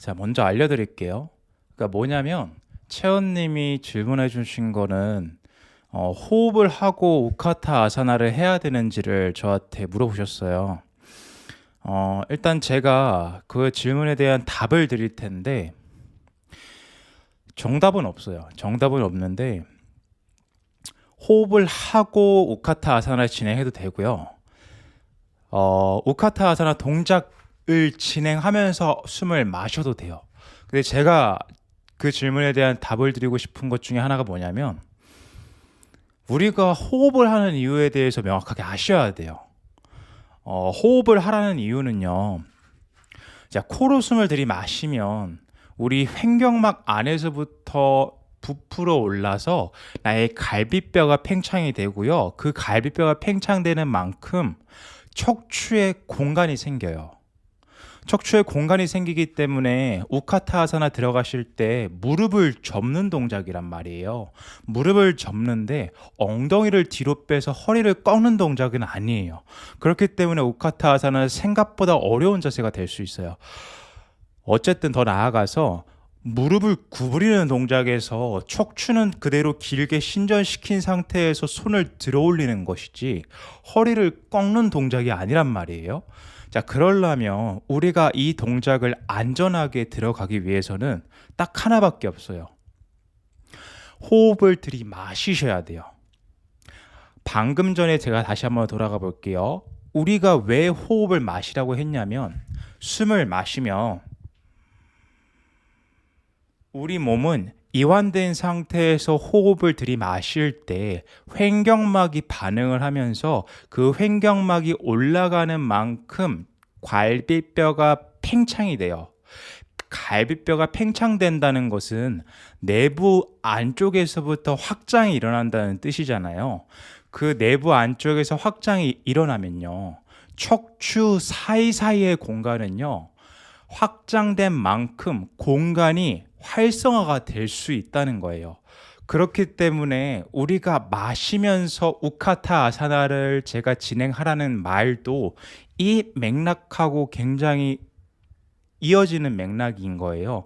자, 먼저 알려드릴게요. 그러니까 뭐냐면 채원님이 질문해 주신 거는 호흡을 하고 우카타 아사나를 해야 되는지를 저한테 물어보셨어요. 일단 제가 그 질문에 대한 답을 드릴 텐데 정답은 없어요. 정답은 없는데 호흡을 하고 우카타 아사나를 진행해도 되고요. 우카타 아사나 동작을 진행하면서 숨을 마셔도 돼요. 근데 제가 그 질문에 대한 답을 드리고 싶은 것 중에 하나가 뭐냐면 우리가 호흡을 하는 이유에 대해서 명확하게 아셔야 돼요. 호흡을 하라는 이유는요. 자, 코로 숨을 들이마시면 우리 횡격막 안에서부터 부풀어 올라서 나의 갈비뼈가 팽창이 되고요. 그 갈비뼈가 팽창되는 만큼 척추에 공간이 생겨요. 척추에 공간이 생기기 때문에 우카타하사나 들어가실 때 무릎을 접는 동작이란 말이에요. 무릎을 접는데 엉덩이를 뒤로 빼서 허리를 꺾는 동작은 아니에요. 그렇기 때문에 우카타하사나는 생각보다 어려운 자세가 될 수 있어요. 어쨌든 더 나아가서 무릎을 구부리는 동작에서 척추는 그대로 길게 신전시킨 상태에서 손을 들어 올리는 것이지 허리를 꺾는 동작이 아니란 말이에요. 자, 그러려면 우리가 이 동작을 안전하게 들어가기 위해서는 딱 하나밖에 없어요. 호흡을 들이마시셔야 돼요. 방금 전에 제가 다시 한번 돌아가 볼게요. 우리가 왜 호흡을 마시라고 했냐면 숨을 마시면 우리 몸은 이완된 상태에서 호흡을 들이마실 때 횡격막이 반응을 하면서 그 횡격막이 올라가는 만큼 갈비뼈가 팽창이 돼요. 갈비뼈가 팽창된다는 것은 내부 안쪽에서부터 확장이 일어난다는 뜻이잖아요. 그 내부 안쪽에서 확장이 일어나면요. 척추 사이사이의 공간은요. 확장된 만큼 공간이 활성화가 될 수 있다는 거예요. 그렇기 때문에 우리가 마시면서 우카타 아사나를 제가 진행하라는 말도 이 맥락하고 굉장히 이어지는 맥락인 거예요.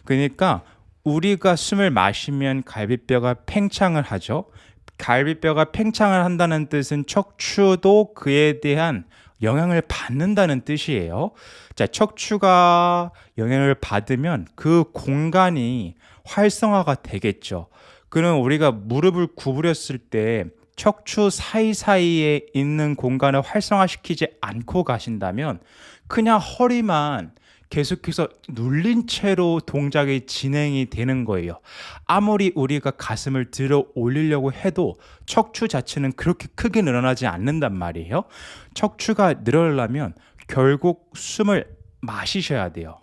그러니까 우리가 숨을 마시면 갈비뼈가 팽창을 하죠. 갈비뼈가 팽창을 한다는 뜻은 척추도 그에 대한 영향을 받는다는 뜻이에요. 자, 척추가 영향을 받으면 그 공간이 활성화가 되겠죠. 그럼 우리가 무릎을 구부렸을 때 척추 사이사이에 있는 공간을 활성화시키지 않고 가신다면 그냥 허리만 계속해서 눌린 채로 동작이 진행이 되는 거예요. 아무리 우리가 가슴을 들어 올리려고 해도 척추 자체는 그렇게 크게 늘어나지 않는단 말이에요. 척추가 늘어나려면 결국 숨을 마시셔야 돼요.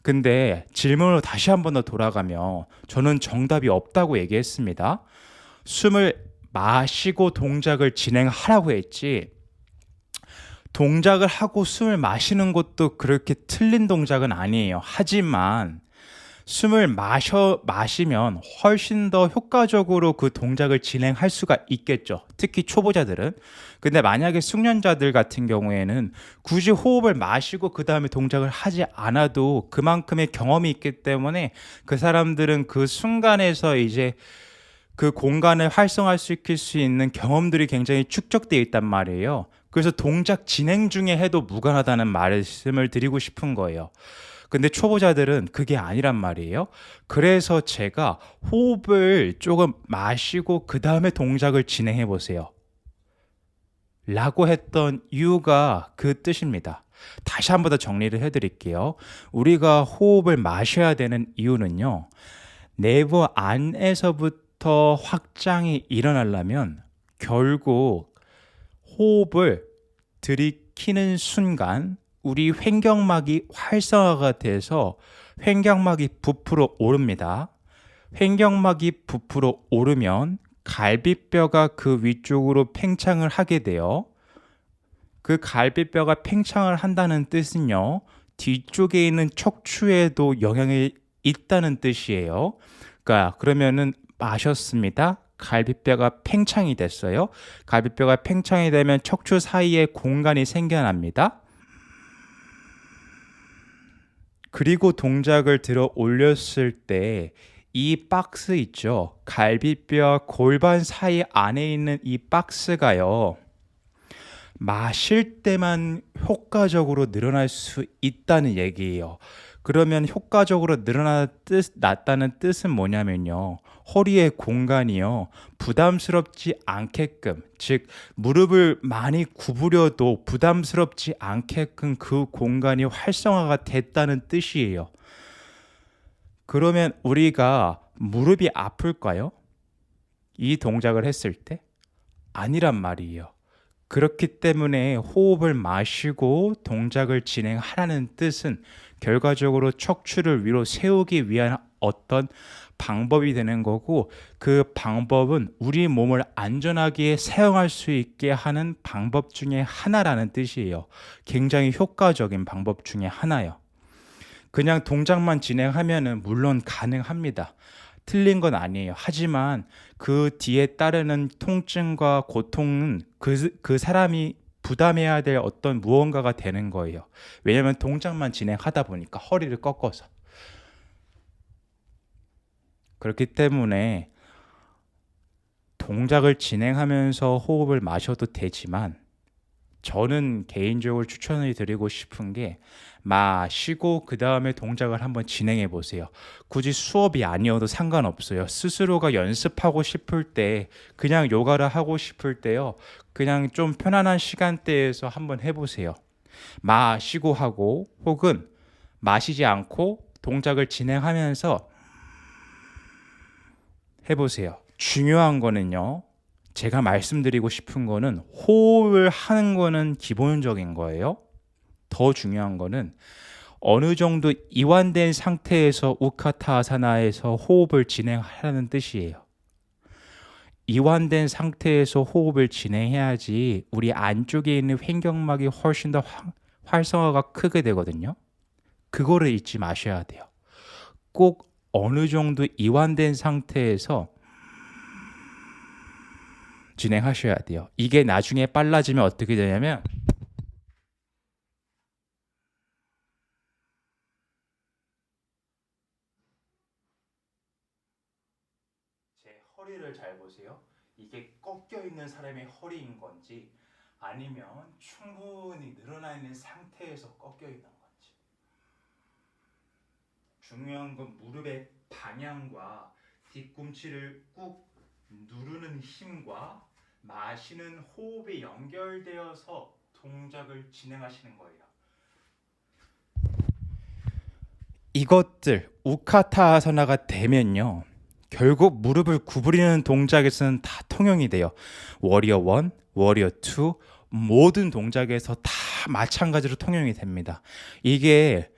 근데 질문으로 다시 한 번 더 돌아가면 저는 정답이 없다고 얘기했습니다. 숨을 마시고 동작을 진행하라고 했지 동작을 하고 숨을 마시는 것도 그렇게 틀린 동작은 아니에요. 하지만 숨을 마시면 훨씬 더 효과적으로 그 동작을 진행할 수가 있겠죠. 특히 초보자들은. 근데 만약에 숙련자들 같은 경우에는 굳이 호흡을 마시고 그 다음에 동작을 하지 않아도 그만큼의 경험이 있기 때문에 그 사람들은 그 순간에서 이제 그 공간을 활성화시킬 수 있는 경험들이 굉장히 축적되어 있단 말이에요. 그래서 동작 진행 중에 해도 무관하다는 말씀을 드리고 싶은 거예요. 근데 초보자들은 그게 아니란 말이에요. 그래서 제가 호흡을 조금 마시고 그 다음에 동작을 진행해 보세요. 라고 했던 이유가 그 뜻입니다. 다시 한 번 더 정리를 해드릴게요. 우리가 호흡을 마셔야 되는 이유는요. 내부 안에서부터 확장이 일어나려면 결국 호흡을 들이키는 순간 우리 횡격막이 활성화가 돼서 횡격막이 부풀어 오릅니다. 횡격막이 부풀어 오르면 갈비뼈가 그 위쪽으로 팽창을 하게 돼요. 그 갈비뼈가 팽창을 한다는 뜻은요. 뒤쪽에 있는 척추에도 영향이 있다는 뜻이에요. 그러니까 그러면은 마셨습니다. 갈비뼈가 팽창이 됐어요. 갈비뼈가 팽창이 되면 척추 사이에 공간이 생겨납니다. 그리고 동작을 들어 올렸을 때 이 박스 있죠? 갈비뼈 골반 사이 안에 있는 이 박스가요. 마실 때만 효과적으로 늘어날 수 있다는 얘기예요. 그러면 효과적으로 낮다는 뜻은 뭐냐면요. 허리의 공간이요. 부담스럽지 않게끔, 즉 무릎을 많이 구부려도 부담스럽지 않게끔 그 공간이 활성화가 됐다는 뜻이에요. 그러면 우리가 무릎이 아플까요? 이 동작을 했을 때? 아니란 말이에요. 그렇기 때문에 호흡을 마시고 동작을 진행하라는 뜻은 결과적으로 척추를 위로 세우기 위한 어떤 방법이 되는 거고, 그 방법은 우리 몸을 안전하게 사용할 수 있게 하는 방법 중에 하나라는 뜻이에요. 굉장히 효과적인 방법 중에 하나요. 그냥 동작만 진행하면은 물론 가능합니다. 틀린 건 아니에요. 하지만 그 뒤에 따르는 통증과 고통은 그 사람이 부담해야 될 어떤 무언가가 되는 거예요. 왜냐하면 동작만 진행하다 보니까 허리를 꺾어서. 그렇기 때문에 동작을 진행하면서 호흡을 마셔도 되지만, 저는 개인적으로 추천을 드리고 싶은 게 마시고 그 다음에 동작을 한번 진행해 보세요. 굳이 수업이 아니어도 상관없어요. 스스로가 연습하고 싶을 때, 그냥 요가를 하고 싶을 때요, 그냥 좀 편안한 시간대에서 한번 해보세요. 마시고 하고 혹은 마시지 않고 동작을 진행하면서 해보세요. 중요한 거는요, 제가 말씀드리고 싶은 거는 호흡을 하는 거는 기본적인 거예요. 더 중요한 거는 어느 정도 이완된 상태에서 우카타 아사나에서 호흡을 진행하라는 뜻이에요. 이완된 상태에서 호흡을 진행해야지 우리 안쪽에 있는 횡격막이 훨씬 더 활성화가 크게 되거든요. 그거를 잊지 마셔야 돼요. 꼭 어느 정도 이완된 상태에서 진행하셔야 돼요. 이게 나중에 빨라지면 어떻게 되냐면, 제 허리를 잘 보세요. 이게 꺾여 있는 사람의 허리인 건지 아니면 충분히 늘어나 있는 상태에서 꺾여 있는 건지. 중요한 건 무릎의 방향과 뒤꿈치를 꾹 누르는 힘과 마시는 호흡이 연결되어서 동작을 진행하시는 거예요. 이것들 우카타 아사나가 되면요, 결국 무릎을 구부리는 동작에서는 다 통용이 돼요. 워리어 1, 워리어 2 모든 동작에서 다 마찬가지로 통용이 됩니다. 이게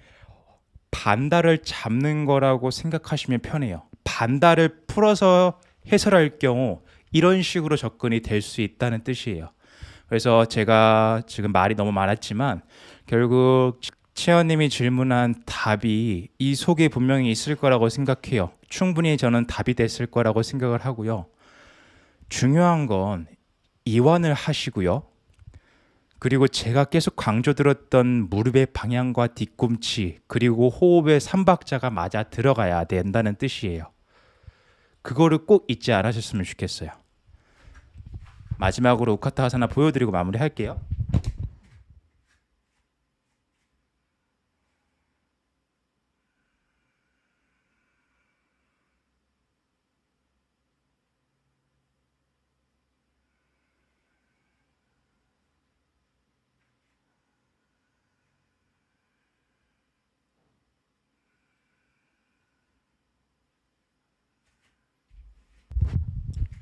반달을 잡는 거라고 생각하시면 편해요. 반달을 풀어서 해설할 경우 이런 식으로 접근이 될 수 있다는 뜻이에요. 그래서 제가 지금 말이 너무 많았지만 결국 채연님이 질문한 답이 이 속에 분명히 있을 거라고 생각해요. 충분히 저는 답이 됐을 거라고 생각을 하고요. 중요한 건 이완을 하시고요. 그리고 제가 계속 강조드렸던 무릎의 방향과 뒤꿈치 그리고 호흡의 삼박자가 맞아 들어가야 된다는 뜻이에요. 그거를 꼭 잊지 않으셨으면 좋겠어요. 마지막으로 우카타 하사나 보여드리고 마무리할게요.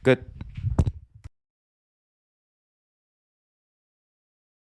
끝.